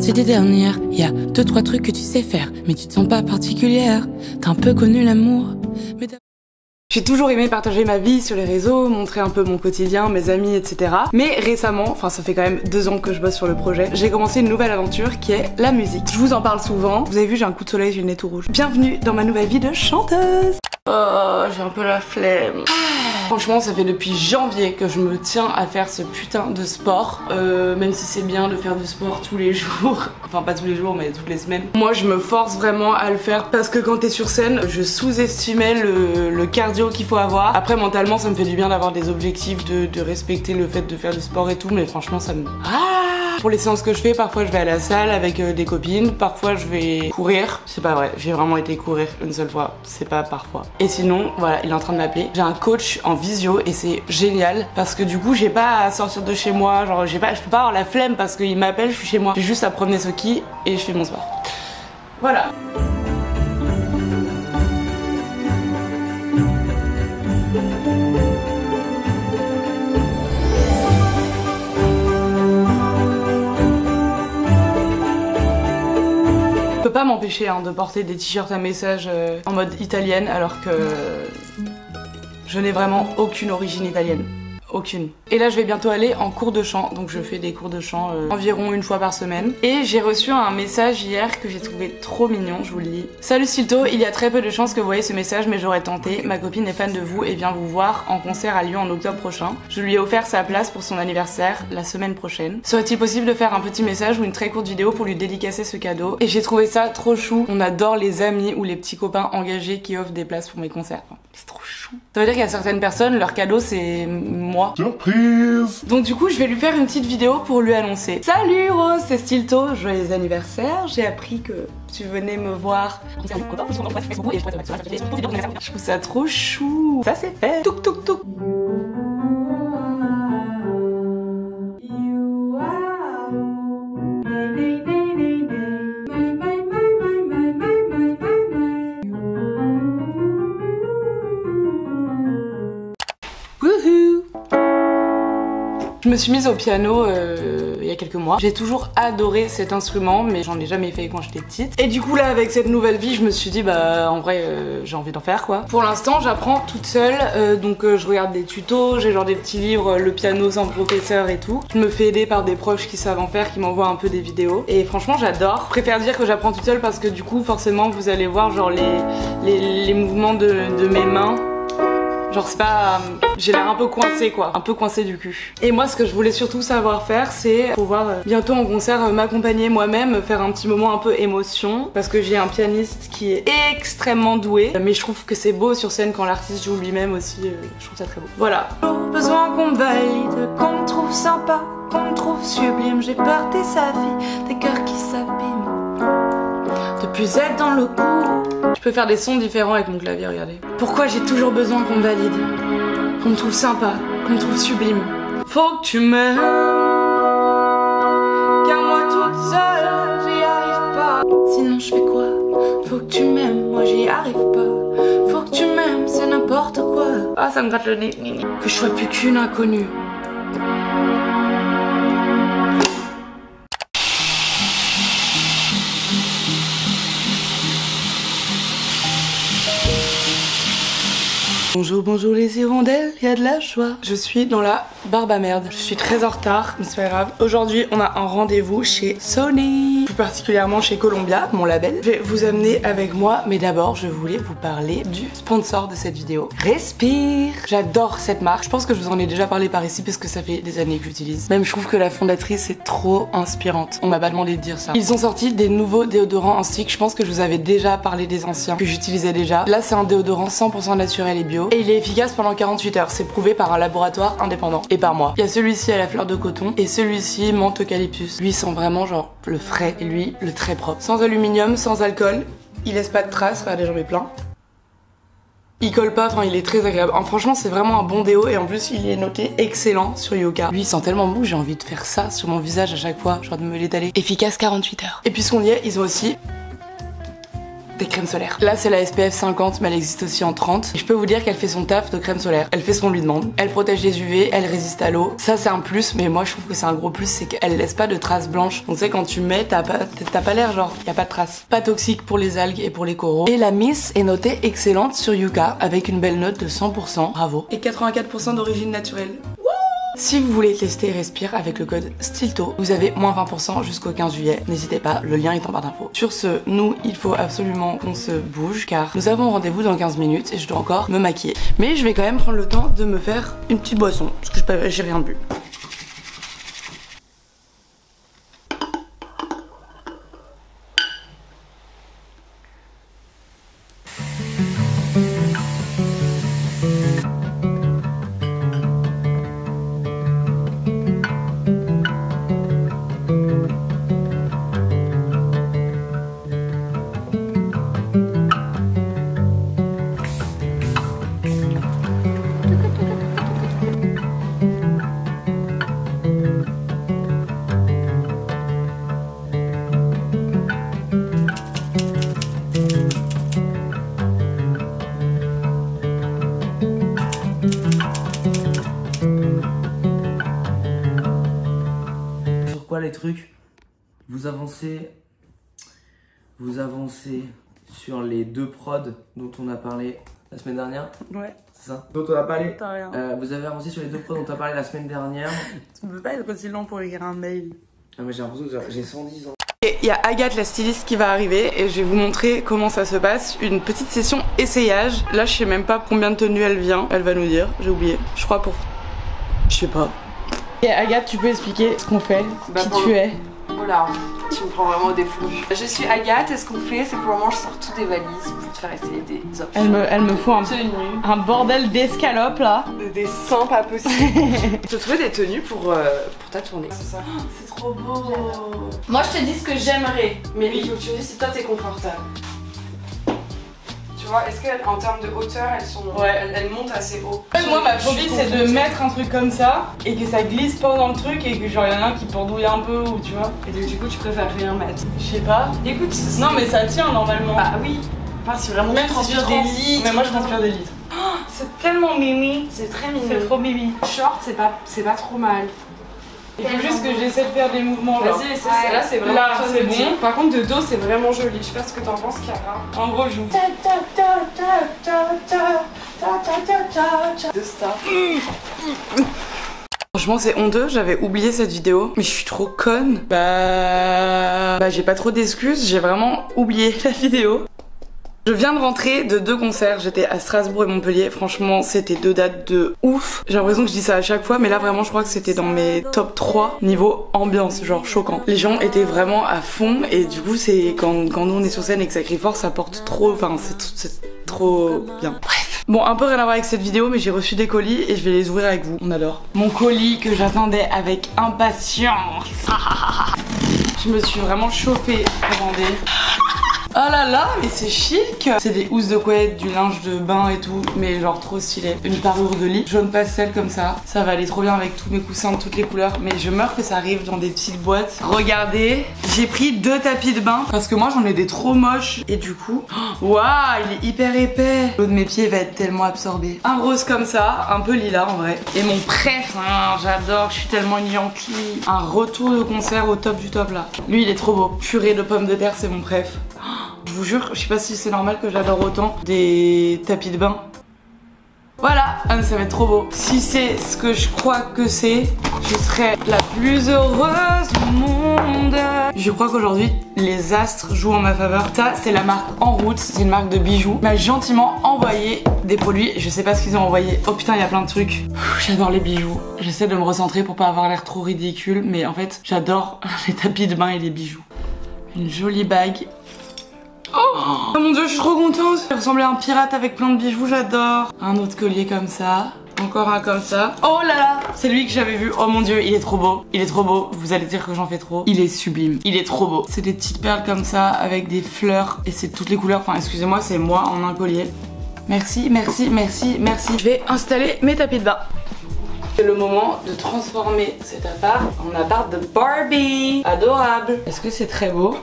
partie des dernières. Y a 2-3 trucs que tu sais faire, mais tu te sens pas particulière. T'as un peu connu l'amour, mais j'ai toujours aimé partager ma vie sur les réseaux, montrer un peu mon quotidien, mes amis, etc. Mais récemment, enfin ça fait quand même 2 ans que je bosse sur le projet, j'ai commencé une nouvelle aventure qui est la musique. Je vous en parle souvent, vous avez vu j'ai un coup de soleil, j'ai le nez tout rouge. Bienvenue dans ma nouvelle vie de chanteuse. Oh, j'ai un peu la flemme. Franchement, ça fait depuis janvier que je me tiens à faire ce putain de sport. Même si c'est bien de faire du sport tous les jours. Enfin, pas tous les jours, mais toutes les semaines. Moi, je me force vraiment à le faire parce que quand t'es sur scène, je sous-estimais le cardio qu'il faut avoir. Après, mentalement, ça me fait du bien d'avoir des objectifs, de respecter le fait de faire du sport et tout. Mais franchement, ça me... Pour les séances que je fais, parfois je vais à la salle avec des copines, parfois je vais courir. C'est pas vrai, j'ai vraiment été courir une seule fois, c'est pas parfois. Et sinon, voilà, il est en train de m'appeler. J'ai un coach en visio et c'est génial parce que du coup, j'ai pas à sortir de chez moi, genre je peux pas avoir la flemme parce qu'il m'appelle, je suis chez moi. J'ai juste à promener Soki et je fais mon sport. Voilà. Je peux pas m'empêcher de porter des t-shirts à message en mode italienne alors que je n'ai vraiment aucune origine italienne. Aucune. Et là je vais bientôt aller en cours de chant, donc je fais des cours de chant environ 1 fois par semaine. Et j'ai reçu un message hier que j'ai trouvé trop mignon, je vous le lis. Salut Stilto, il y a très peu de chances que vous voyez ce message mais j'aurais tenté. Ma copine est fan de vous et vient vous voir en concert à Lyon en octobre prochain. Je lui ai offert sa place pour son anniversaire la semaine prochaine. Serait-il possible de faire un petit message ou une très courte vidéo pour lui dédicacer ce cadeau? Et j'ai trouvé ça trop chou. On adore les amis ou les petits copains engagés qui offrent des places pour mes concerts. Enfin, c'est trop chou. Ça veut dire qu'il y a certaines personnes, leur cadeau c'est moi. Surprise! Donc du coup je vais lui faire une petite vidéo pour lui annoncer. Salut Rose, c'est Stilto, joyeux anniversaire. J'ai appris que tu venais me voir. Je trouve ça trop chou. Ça c'est fait. Touk touk touk. Je me suis mise au piano il y a quelques mois. J'ai toujours adoré cet instrument mais j'en ai jamais fait quand j'étais petite. Et du coup là avec cette nouvelle vie je me suis dit bah en vrai j'ai envie d'en faire quoi. Pour l'instant j'apprends toute seule donc je regarde des tutos, j'ai genre des petits livres le piano sans professeur et tout. Je me fais aider par des proches qui savent en faire, qui m'envoient un peu des vidéos. Et franchement j'adore. Je préfère dire que j'apprends toute seule parce que du coup forcément vous allez voir genre les mouvements de mes mains. Genre c'est pas... j'ai l'air un peu coincée quoi, un peu coincée du cul. Et moi ce que je voulais surtout savoir faire c'est pouvoir bientôt en concert m'accompagner moi-même, faire un petit moment un peu émotion. Parce que j'ai un pianiste qui est extrêmement doué. Mais je trouve que c'est beau sur scène quand l'artiste joue lui-même aussi, je trouve ça très beau. Voilà. Besoin qu'on me valide, qu'on me trouve sympa, qu'on me trouve sublime. J'ai peur des avis, des cœurs qui s'abîment. De plus être dans le coup. Je peux faire des sons différents avec mon clavier, regardez. Pourquoi j'ai toujours besoin qu'on me valide, qu'on me trouve sympa, qu'on me trouve sublime? Faut que tu m'aimes, car moi toute seule j'y arrive pas. Sinon je fais quoi? Faut que tu m'aimes, moi j'y arrive pas. Faut que tu m'aimes, c'est n'importe quoi. Ah ça me gratte le nez. Que je sois plus qu'une inconnue. Bonjour, bonjour les hirondelles, il y a de la joie. Je suis dans la barbe à merde. Je suis très en retard, mais c'est pas grave. Aujourd'hui, on a un rendez-vous chez Sony. Plus particulièrement chez Columbia, mon label. Je vais vous amener avec moi, mais d'abord, je voulais vous parler du sponsor de cette vidéo. Respire. J'adore cette marque. Je pense que je vous en ai déjà parlé par ici parce que ça fait des années que j'utilise. Même je trouve que la fondatrice est trop inspirante. On m'a pas demandé de dire ça. Ils ont sorti des nouveaux déodorants en stick. Je pense que je vous avais déjà parlé des anciens que j'utilisais déjà. Là, c'est un déodorant 100% naturel et bio. Et il est efficace pendant 48 heures, c'est prouvé par un laboratoire indépendant et par moi. Il y a celui-ci à la fleur de coton et celui-ci menthe eucalyptus. Lui sent vraiment genre le frais et lui le très propre. Sans aluminium, sans alcool, il laisse pas de traces, regardez j'en mets plein. Il colle pas, enfin il est très agréable. Franchement c'est vraiment un bon déo et en plus il est noté excellent sur Yuka. Lui il sent tellement bon que j'ai envie de faire ça sur mon visage à chaque fois, genre de me l'étaler. Efficace 48 heures. Et puisqu'on y est, ils ont aussi des crèmes solaires. Là c'est la SPF 50 mais elle existe aussi en 30. Et je peux vous dire qu'elle fait son taf de crème solaire. Elle fait ce qu'on lui demande. Elle protège les UV, elle résiste à l'eau. Ça c'est un plus, mais moi je trouve que c'est un gros plus, c'est qu'elle laisse pas de traces blanches. Donc tu sais quand tu mets, t'as pas l'air genre, y a pas de traces. Pas toxique pour les algues et pour les coraux. Et la Miss est notée excellente sur Yuka avec une belle note de 100%. Bravo. Et 84% d'origine naturelle. Si vous voulez tester Respire avec le code STYLTO, vous avez moins 20% jusqu'au 15 juillet. N'hésitez pas, le lien est en barre d'infos. Sur ce, nous, il faut absolument qu'on se bouge car nous avons rendez-vous dans 15 minutes et je dois encore me maquiller. Mais je vais quand même prendre le temps de me faire une petite boisson parce que j'ai rien bu. Les trucs, vous avancez sur les 2 prods dont on a parlé la semaine dernière. Ouais. C'est ça. Dont on a parlé. Vous avez avancé sur les 2 prods dont on a parlé la semaine dernière. Tu ne peux pas être aussi lent pour écrire un mail. Ah mais j'ai l'impression que j'ai 110 ans. Et il y a Agathe la styliste qui va arriver et je vais vous montrer comment ça se passe. Une petite session essayage. Là je sais même pas combien de tenues elle vient. Elle va nous dire, j'ai oublié. Je crois pour... Je sais pas. Et Agathe, tu peux expliquer ce qu'on fait, qui tu es? Voilà, tu me prends vraiment au dépourvu. Je suis Agathe et ce qu'on fait, c'est pour le moment je sors toutes des valises pour te faire essayer des options. Elle me faut un bordel d'escalope là. Des seins pas possibles. Je te trouvais des tenues pour ta tournée. C'est ça. C'est trop beau. Moi je te dis ce que j'aimerais, mais il faut que tu me dises si toi t'es confortable. Tu vois, est-ce qu'en termes de hauteur, elles montent assez haut? Moi ma phobie c'est de mettre un truc comme ça et que ça glisse pas dans le truc et que genre y'en a un qui pendouille un peu ou tu vois. Et donc du coup tu préfères rien mettre? Je sais pas. Écoute, non mais ça tient normalement. Bah oui. Enfin si vraiment même si tu transpires des litres. Mais moi je transpire des litres. Oh, c'est tellement mimi. C'est très mimi. C'est trop mimi. Short c'est pas trop mal. Il faut juste que j'essaie de faire des mouvements là. Vas-y, là c'est vraiment là, c'est bon. Par contre de dos c'est vraiment joli. Je sais pas ce que t'en penses Chiara. En gros je joue. De star. Franchement c'est honteux, j'avais oublié cette vidéo. Mais je suis trop conne. Bah j'ai pas trop d'excuses, j'ai vraiment oublié la vidéo. Je viens de rentrer de 2 concerts, j'étais à Strasbourg et Montpellier, franchement c'était 2 dates de ouf. J'ai l'impression que je dis ça à chaque fois mais là vraiment je crois que c'était dans mes top 3 niveau ambiance, genre choquant. Les gens étaient vraiment à fond et du coup c'est quand nous on est sur scène et que ça crie fort ça porte trop, enfin c'est trop bien. Bref. Bon un peu rien à voir avec cette vidéo mais j'ai reçu des colis et je vais les ouvrir avec vous, on adore. Mon colis que j'attendais avec impatience. Je me suis vraiment chauffée, regardez. Oh là là, mais c'est chic. C'est des housses de couette, du linge de bain et tout, mais genre trop stylé. Une parure de lit, jaune pastel comme ça. Ça va aller trop bien avec tous mes coussins de toutes les couleurs. Mais je meurs que ça arrive dans des petites boîtes. Regardez, j'ai pris 2 tapis de bain parce que moi j'en ai des trop moches. Et du coup, waouh, il est hyper épais. L'eau de mes pieds va être tellement absorbée. Un rose comme ça, un peu lilas en vrai. Et mon préf, hein, j'adore, je suis tellement une Yankee. Un retour de concert au top du top là. Lui il est trop beau. Purée de pommes de terre, c'est mon préf. Je vous jure, je sais pas si c'est normal que j'adore autant des tapis de bain. Voilà, ça va être trop beau. Si c'est ce que je crois que c'est, je serai la plus heureuse du monde. Je crois qu'aujourd'hui, les astres jouent en ma faveur. Ça, c'est la marque En Route, c'est une marque de bijoux. M'a gentiment envoyé des produits. Je sais pas ce qu'ils ont envoyé. Oh putain, il y a plein de trucs. J'adore les bijoux. J'essaie de me recentrer pour pas avoir l'air trop ridicule, mais en fait, j'adore les tapis de bain et les bijoux. Une jolie bague. Oh mon dieu, je suis trop contente. Il ressemblait à un pirate avec plein de bijoux, j'adore. Un autre collier comme ça. Encore un comme ça. Oh là là, c'est lui que j'avais vu. Oh mon dieu, il est trop beau. Il est trop beau. Vous allez dire que j'en fais trop. Il est sublime. Il est trop beau. C'est des petites perles comme ça avec des fleurs. Et c'est toutes les couleurs. Enfin, excusez-moi, c'est moi en un collier. Merci, merci, merci, merci. Je vais installer mes tapis de bain. C'est le moment de transformer cet appart en appart de Barbie. Adorable. Est-ce que c'est très beau ?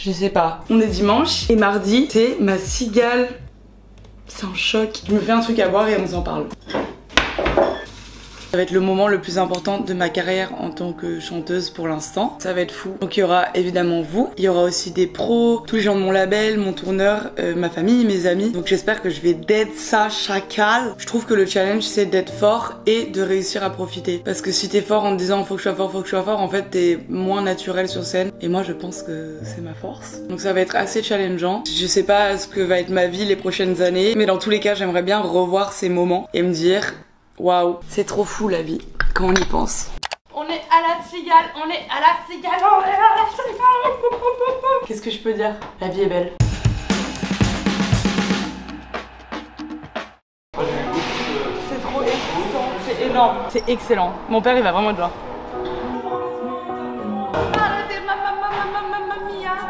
Je sais pas. On est dimanche et mardi, c'est ma cigale. C'est un choc. Je me fais un truc à boire et on s'en parle. Ça va être le moment le plus important de ma carrière en tant que chanteuse pour l'instant. Ça va être fou. Donc il y aura évidemment vous, il y aura aussi des pros, tous les gens de mon label, mon tourneur, ma famille, mes amis. Donc j'espère que je vais d'être ça chacal. Je trouve que le challenge c'est d'être fort et de réussir à profiter. Parce que si t'es fort en te disant faut que je sois fort, faut que je sois fort, en fait t'es moins naturel sur scène. Et moi je pense que c'est ma force. Donc ça va être assez challengeant. Je sais pas ce que va être ma vie les prochaines années, mais dans tous les cas j'aimerais bien revoir ces moments et me dire waouh, c'est trop fou la vie quand on y pense. On est à la cigale, on est à la cigale, on est à la cigale. Qu'est-ce que je peux dire? La vie est belle. C'est trop excitant, c'est énorme, c'est excellent. Mon père il va vraiment être genre.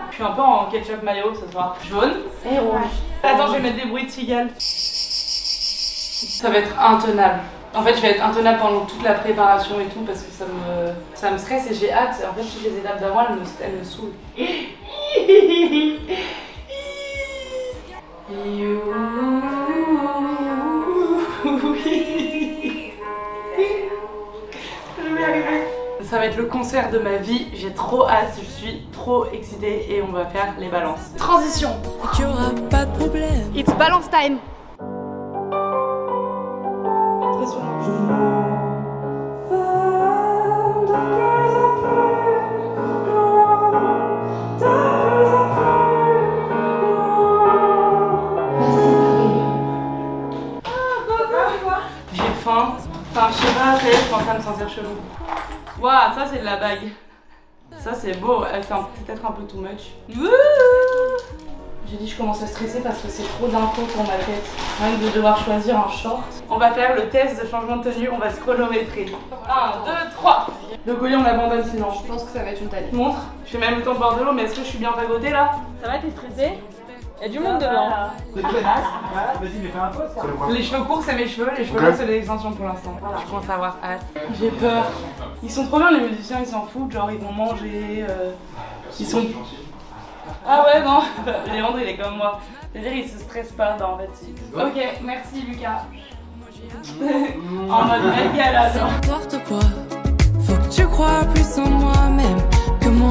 Je suis un peu en ketchup mayo ce soir. Jaune et rouge. Attends, je vais mettre des bruits de cigale. Ça va être intenable. En fait, je vais être intenable pendant toute la préparation et tout parce que ça me stresse et j'ai hâte. En fait, toutes les étapes d'avant, elles me saoulent. Je vais y arriver. Ça va être le concert de ma vie. J'ai trop hâte, je suis trop excitée et on va faire les balances. Transition. Tu auras pas de problème. It's balance time. J'ai faim. Enfin, je sais pas, je pense à me sentir chelou. Waouh, ça c'est de la bague. Ça c'est beau, c'est peut-être un peu too much. J'ai dit je commence à stresser parce que c'est trop d'infos pour ma tête. Rien que de devoir choisir un short. On va faire le test de changement de tenue, on va se chronométrer. 1, 2, 3. Le collier on l'abandonne sinon. Je pense que ça va être une taille. Montre, je fais même le temps de boire de l'eau, mais est-ce que je suis bien pagotée là? Ça va, t'es stressée? Il y a du monde devant. Vas-y, mais fais un pause. Les cheveux courts c'est mes cheveux, les cheveux longs c'est des extensions pour l'instant. Je commence à avoir hâte. J'ai peur. Ils sont trop bien les musiciens, ils s'en foutent, genre ils vont manger. Ils sont... Ah ouais non, Léandre il est comme moi. C'est-à-dire il se stresse pas dans en fait. Ok, merci Lucas. En mode régal. C'est n'importe quoi. Faut que tu crois plus en moi-même que moi.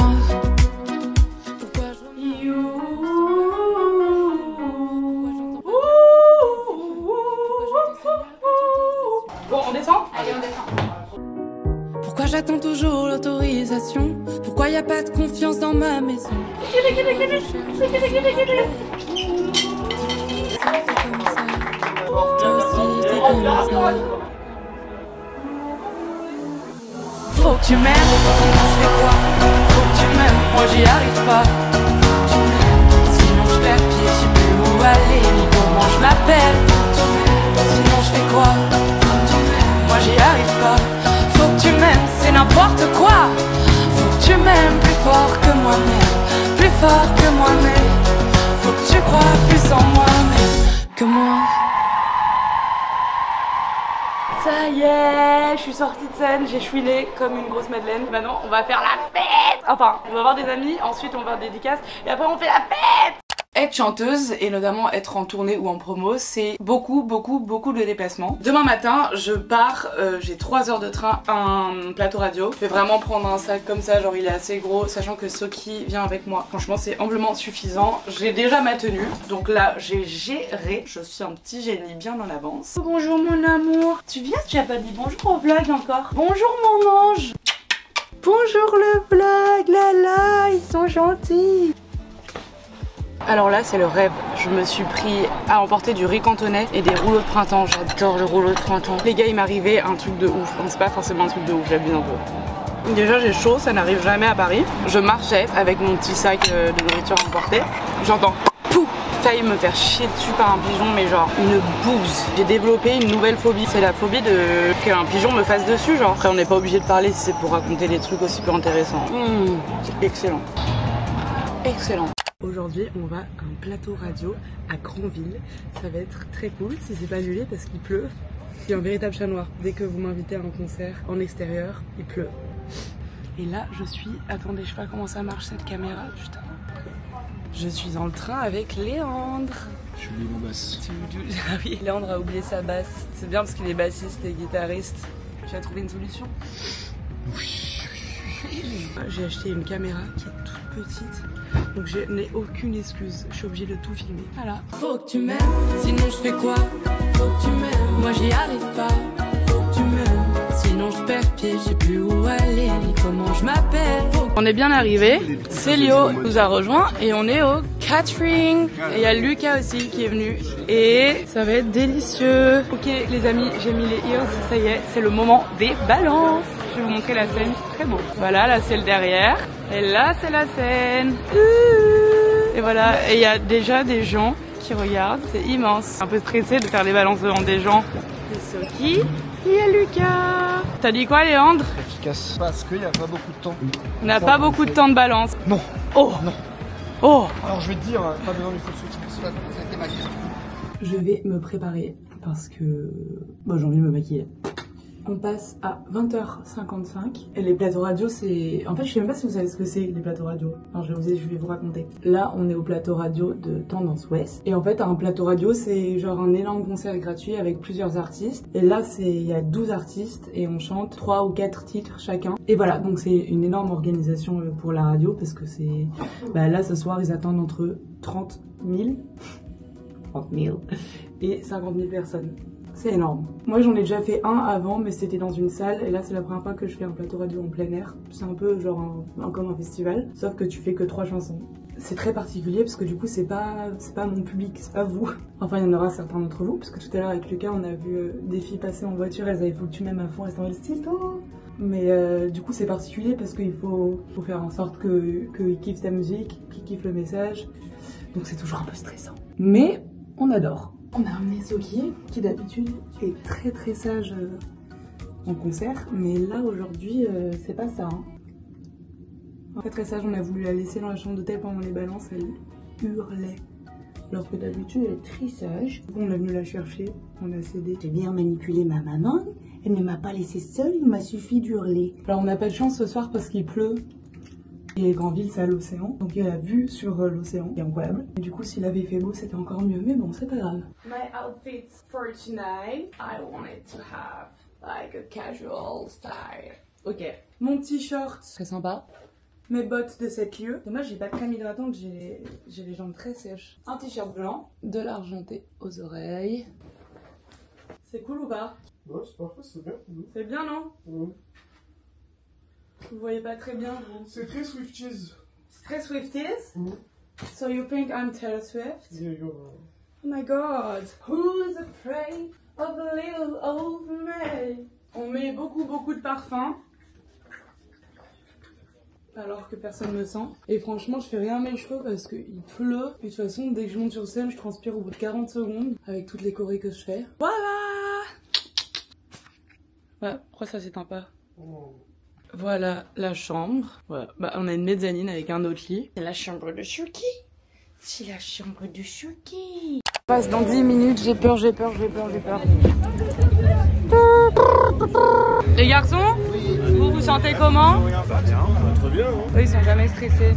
Bon, on descend? Allez, on descend. Pourquoi j'attends toujours l'autorisation? Pourquoi y a pas de confiance dans ma maison? Faut que tu m'aimes, sinon je fais quoi? Faut que tu m'aimes, moi j'y arrive pas. Faut que tu m'aimes, sinon je perds pied, je sais plus où aller, ni comment je m'appelle. Sinon je fais quoi? Faut que tu m'aimes, moi j'y arrive pas. Faut que tu m'aimes, c'est n'importe quoi. Faut que tu m'aimes plus fort que moi-même, plus fort que moi-même. Faut que tu crois plus en moi-même que moi. Ça y est, je suis sortie de scène, j'ai chouiné comme une grosse madeleine. Maintenant, on va faire la fête. Enfin, on va voir des amis, ensuite on va faire des dédicaces et après on fait la fête. Être chanteuse et notamment être en tournée ou en promo, c'est beaucoup de déplacements. Demain matin, je pars, j'ai 3 heures de train, un plateau radio. Je vais vraiment prendre un sac comme ça, genre il est assez gros, sachant que Soki vient avec moi. Franchement, c'est amplement suffisant. J'ai déjà ma tenue, donc là j'ai géré. Je suis un petit génie bien en avance. Bonjour mon amour. Tu viens, tu as pas dit bonjour au vlog encore. Bonjour mon ange. Bonjour le vlog, là, ils sont gentils. Alors là c'est le rêve, je me suis pris à emporter du riz cantonais et des rouleaux de printemps, j'adore le rouleau de printemps. Les gars il m'arrivait un truc de ouf, c'est pas forcément un truc de ouf, j'abuse un peu. Déjà j'ai chaud, ça n'arrive jamais à Paris. Je marchais avec mon petit sac de nourriture emportée, j'entends pouf, failli me faire chier dessus par un pigeon mais genre une bouse. J'ai développé une nouvelle phobie, c'est la phobie de qu'un pigeon me fasse dessus genre. Après on n'est pas obligé de parler si c'est pour raconter des trucs aussi peu intéressants. C'est excellent. Excellent. Aujourd'hui, on va à un plateau radio à Granville. Ça va être très cool si c'est pas annulé parce qu'il pleut. Je suis un véritable chat noir. Dès que vous m'invitez à un concert en extérieur, il pleut. Et là, je suis... Attendez, je sais pas comment ça marche cette caméra, putain. Je suis dans le train avec Léandre. J'ai oublié mon basse. Ah oui, Léandre a oublié sa basse. C'est bien parce qu'il est bassiste et guitariste. Tu as trouvé une solution? Oui. J'ai acheté une caméra qui est toute petite. Donc je n'ai aucune excuse. Je suis obligée de tout filmer. Voilà. Faut que tu m'aimes, sinon je fais quoi? Faut que tu m'aimes, moi j'y arrive pas. Faut que tu m'aimes, sinon je perds pied. Je sais plus où aller, ni comment je m'appelle. On est bien arrivé. Célio nous a rejoint et on est au catering. Et il y a Lucas aussi qui est venu. Et ça va être délicieux. Ok les amis, j'ai mis les ears. Ça y est, c'est le moment des balances. Je vais vous montrer la scène, c'est très beau. Voilà, là c'est le derrière. Et là c'est la scène. Et voilà, et il y a déjà des gens qui regardent. C'est immense. Un peu stressé de faire des balances devant des gens. C'est Soki. Il y a Lucas. T'as dit quoi Léandre? Efficace. Parce qu'il n'y a pas beaucoup de temps. On n'a pas beaucoup de temps de balance. Non. Oh non. Oh. Alors je vais te dire, pas besoin du full switch. Ça a été ma question. Je vais me préparer parce que j'ai envie de me maquiller. On passe à 20h55 et les plateaux radio c'est... En fait je sais même pas si vous savez ce que c'est les plateaux radio. Alors je vais vous raconter. Là on est au plateau radio de Tendance Ouest et en fait un plateau radio c'est genre un énorme concert gratuit avec plusieurs artistes et là il y a 12 artistes et on chante 3 ou 4 titres chacun et voilà donc c'est une énorme organisation pour la radio parce que c'est... là ce soir ils attendent entre 30 000 et 50 000 personnes. C'est énorme. Moi j'en ai déjà fait un avant mais c'était dans une salle et là c'est la première fois que je fais un plateau radio en plein air. C'est un peu genre comme un festival sauf que tu fais que 3 chansons. C'est très particulier parce que du coup c'est pas mon public, c'est pas vous. Enfin il y en aura certains d'entre vous parce que tout à l'heure avec Lucas on a vu des filles passer en voiture, elles avaient Faut que tu m'aimes à fond, elles s'en style oh. Mais du coup c'est particulier parce qu'il faut faire en sorte qu'ils kiffent ta musique, qu'ils kiffent le message. Donc c'est toujours un peu stressant. Mais on adore. On a ramené Soki, qui d'habitude est très très sage en concert, mais là aujourd'hui c'est pas ça. Hein. Très très sage, on a voulu la laisser dans la chambre d'hôtel pendant les balances, elle hurlait. Alors que d'habitude elle est très sage. On est venu la chercher, on a cédé. J'ai bien manipulé ma maman, elle ne m'a pas laissé seule, il m'a suffi d'hurler. Alors on n'a pas de chance ce soir parce qu'il pleut. Et Granville c'est à l'océan, donc il y a la vue sur l'océan, qui est incroyable. Et du coup s'il avait fait beau c'était encore mieux, mais bon c'est pas grave. My outfit for tonight, I wanted to have like a casual style. Ok, mon t-shirt très sympa, mes bottes de 7 lieues. Dommage j'ai pas de crème hydratante, j'ai les jambes très sèches. Un t-shirt blanc, de l'argenté aux oreilles. C'est cool ou pas? Ouais c'est parfait, c'est bien. C'est bien non? Oui. Vous voyez pas très bien vous. C'est très Swifties. C'est très Swifties? So you think I'm Taylor Swift? Yeah, you're... Oh my god. Who's afraid of a little old man? On met beaucoup de parfum. Alors que personne ne sent. Et franchement je fais rien à mes cheveux parce qu'il pleut. Et de toute façon dès que je monte sur scène je transpire au bout de 40 secondes. Avec toutes les chorés que je fais. Voilà. Ouais, pourquoi ça s'éteint pas? Voilà la chambre. Voilà. On a une mezzanine avec un autre lit. C'est la chambre de Soki. C'est la chambre de Soki. On passe dans 10 minutes. J'ai peur. Les garçons, vous vous sentez comment? Bah bien, très bien. Hein. Eux ils sont jamais stressés.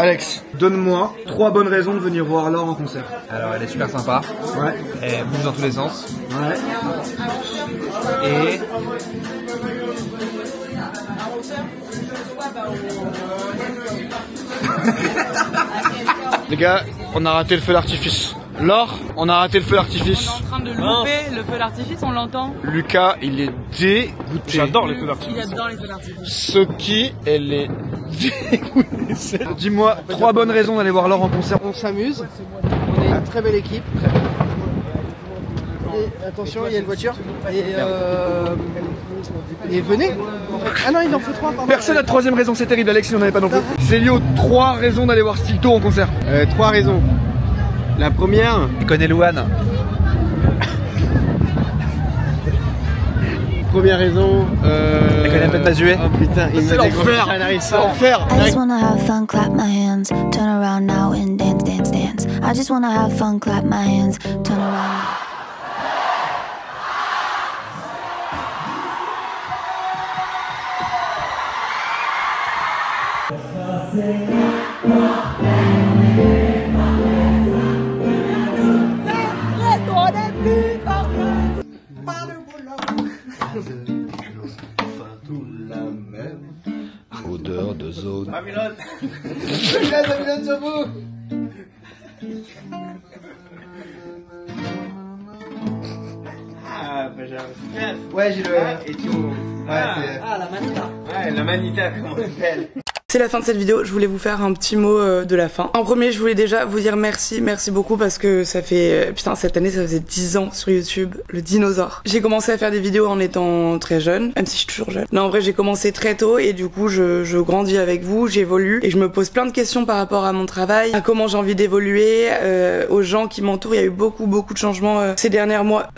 Alex, donne-moi 3 bonnes raisons de venir voir Laure en concert. Alors elle est super sympa. Ouais. Elle bouge dans tous les sens. Ouais. Et les gars, on a raté le feu d'artifice. Laure, on a raté le feu d'artifice. On est en train de louper le feu d'artifice, on l'entend. Lucas, il est dégoûté. j'adore les feux d'artifice. Il adore les feux d'artifice. Soki, elle est dégoûtée. Dis-moi 3 bonnes raisons d'aller voir Laure en concert. On s'amuse, on est une très belle équipe. Et attention, il y a une voiture. Et Et venez. Ah non, il en faut 3. Pardon. Personne n'a de troisième raison, c'est terrible. Alex, il n'en avait pas non plus. Célio, 3 raisons d'aller voir Stilto en concert. 3 raisons. La première. Tu connais Louane? Première raison. Tu connais Peine Mazué? Oh putain, c'est l'enfer. C'est l'enfer. I just wanna have fun, clap my hands, turn around now and dance, dance, dance. I just wanna have fun, clap my hands, turn around. Odeur de zone. Amilon. Amilon sur vous. Ah, bah j'ai ouais, j'ai le Etio. La manita. Ouais, la manita, comment on l'appelle. C'est la fin de cette vidéo, je voulais vous faire un petit mot de la fin. En premier, je voulais déjà vous dire merci beaucoup parce que ça fait... putain, cette année, ça faisait 10 ans sur YouTube, le dinosaure. J'ai commencé à faire des vidéos en étant très jeune, même si je suis toujours jeune. Non, en vrai, j'ai commencé très tôt et du coup, je grandis avec vous, j'évolue et je me pose plein de questions par rapport à mon travail, à comment j'ai envie d'évoluer, aux gens qui m'entourent. Il y a eu beaucoup de changements ces derniers mois.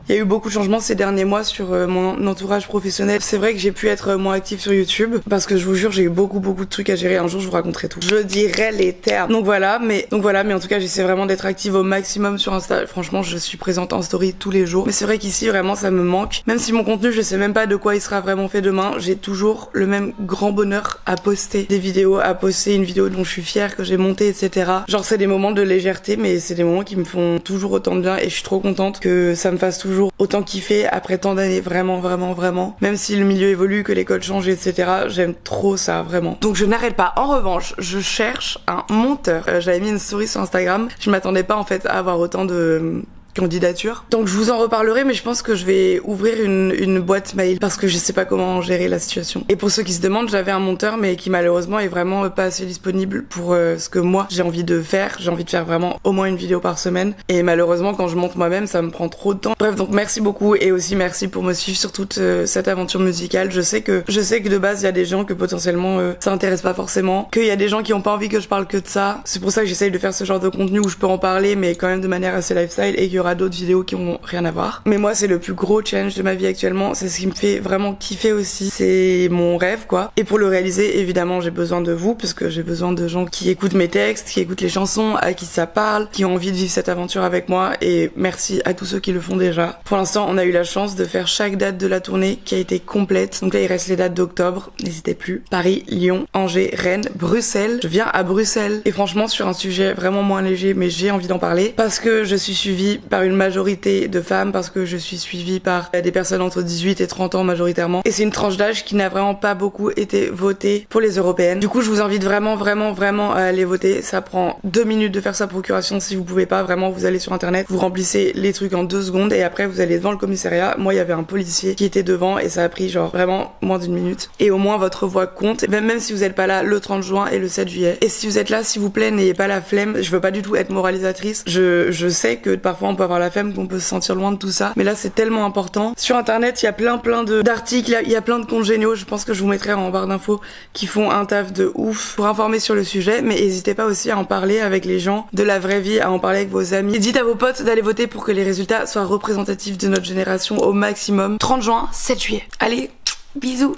Il y a eu beaucoup de changements ces derniers mois sur mon entourage professionnel. C'est vrai que j'ai pu être moins active sur YouTube parce que je vous jure, j'ai eu beaucoup de trucs à gérer. Un jour je vous raconterai tout, je dirai les termes. Donc voilà, mais en tout cas j'essaie vraiment d'être active au maximum sur Insta. Franchement, je suis présente en story tous les jours, mais c'est vrai qu'ici vraiment ça me manque. Même si mon contenu, je sais même pas de quoi il sera vraiment fait demain, j'ai toujours le même grand bonheur à poster des vidéos, à poster une vidéo dont je suis fière, que j'ai montée, etc. Genre c'est des moments de légèreté, mais c'est des moments qui me font toujours autant de bien et je suis trop contente que ça me fasse toujours autant kiffer après tant d'années. Vraiment. Même si le milieu évolue, que les codes changent, etc. J'aime trop ça, vraiment. Donc je n'arrête pas. En revanche, je cherche un monteur. J'avais mis une story sur Instagram. Je m'attendais pas en fait à avoir autant de candidature. Donc je vous en reparlerai, mais je pense que je vais ouvrir une boîte mail parce que je sais pas comment gérer la situation. Et pour ceux qui se demandent, j'avais un monteur mais qui malheureusement est vraiment pas assez disponible pour ce que moi j'ai envie de faire. J'ai envie de faire vraiment au moins une vidéo par semaine et malheureusement quand je monte moi-même ça me prend trop de temps. Bref, donc merci beaucoup et aussi merci pour me suivre sur toute cette aventure musicale. Je sais que de base il y a des gens que potentiellement ça intéresse pas forcément, qu'il y a des gens qui ont pas envie que je parle que de ça. C'est pour ça que j'essaye de faire ce genre de contenu où je peux en parler mais quand même de manière assez lifestyle et qu'il y aura d'autres vidéos qui ont rien à voir. Mais moi c'est le plus gros challenge de ma vie actuellement, c'est ce qui me fait vraiment kiffer aussi, c'est mon rêve quoi. Et pour le réaliser évidemment j'ai besoin de vous parce que j'ai besoin de gens qui écoutent mes textes, qui écoutent les chansons, à qui ça parle, qui ont envie de vivre cette aventure avec moi et merci à tous ceux qui le font déjà. Pour l'instant on a eu la chance de faire chaque date de la tournée qui a été complète, donc là il reste les dates d'octobre, n'hésitez plus. Paris, Lyon, Angers, Rennes, Bruxelles. Je viens à Bruxelles et franchement sur un sujet vraiment moins léger mais j'ai envie d'en parler parce que je suis suivie par une majorité de femmes, parce que je suis suivie par des personnes entre 18 et 30 ans majoritairement et c'est une tranche d'âge qui n'a vraiment pas beaucoup été votée pour les européennes. Du coup je vous invite vraiment à aller voter. Ça prend 2 minutes de faire sa procuration. Si vous pouvez pas, vraiment vous allez sur internet, vous remplissez les trucs en 2 secondes et après vous allez devant le commissariat. Moi il y avait un policier qui était devant et ça a pris genre vraiment moins d'1 minute et au moins votre voix compte et même si vous êtes pas là le 30 juin et le 7 juillet. Et si vous êtes là, s'il vous plaît, n'ayez pas la flemme. Je veux pas du tout être moralisatrice, je sais que parfois on peut avoir la flemme, qu'on peut se sentir loin de tout ça, mais là c'est tellement important. Sur internet il y a plein d'articles, il y a plein de comptes géniaux, je pense que je vous mettrai en barre d'infos qui font un taf de ouf pour informer sur le sujet, mais n'hésitez pas aussi à en parler avec les gens de la vraie vie, à en parler avec vos amis. Et dites à vos potes d'aller voter pour que les résultats soient représentatifs de notre génération au maximum. 30 juin, 7 juillet. Allez, bisous.